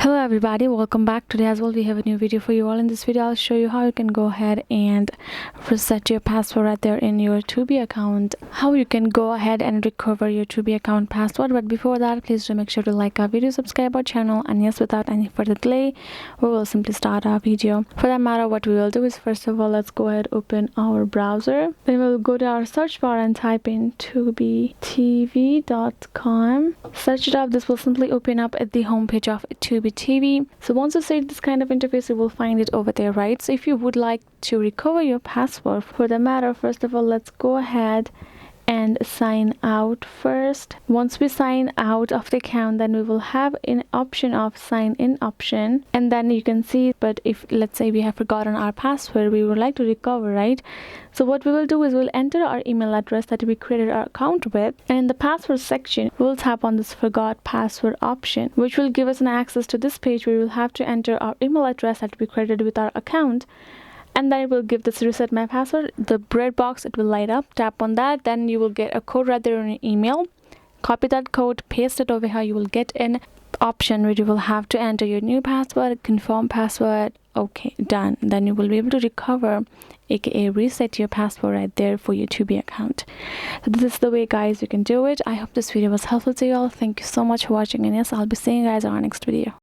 Hello everybody, welcome back. Today as well we have a new video for you all. In this video I'll show you how you can go ahead and reset your password right there in your Tubi account, how you can go ahead and recover your Tubi account password. But before that, please do make sure to like our video, subscribe our channel, and yes, without any further delay we will simply start our video. For that matter, what we will do is, first of all, let's go ahead, open our browser, then we'll go to our search bar and type in tubitv.com. search it up. This will simply open up at the homepage of Tubi TV. So once you see this kind of interface, you will find it over there, right? So if you would like to recover your password, for the matter, first of all, let's go ahead and sign out first. Once we sign out of the account, then we will have an option of sign in option, and then you can see, but if let's say we have forgotten our password, we would like to recover, right? So what we will do is we'll enter our email address that we created our account with, and in the password section we'll tap on this forgot password option, which will give us an access to this page where we'll have to enter our email address that we created with our account, and then it will give this reset my password. The red box, it will light up. Tap on that, then you will get a code right there in your email. Copy that code, paste it over here. You will get an option where you will have to enter your new password, confirm password. Okay, done. Then you will be able to recover, aka reset your password right there for your Tubi account. So this is the way, guys, you can do it. I hope this video was helpful to you all. Thank you so much for watching, and yes, I'll be seeing you guys on our next video.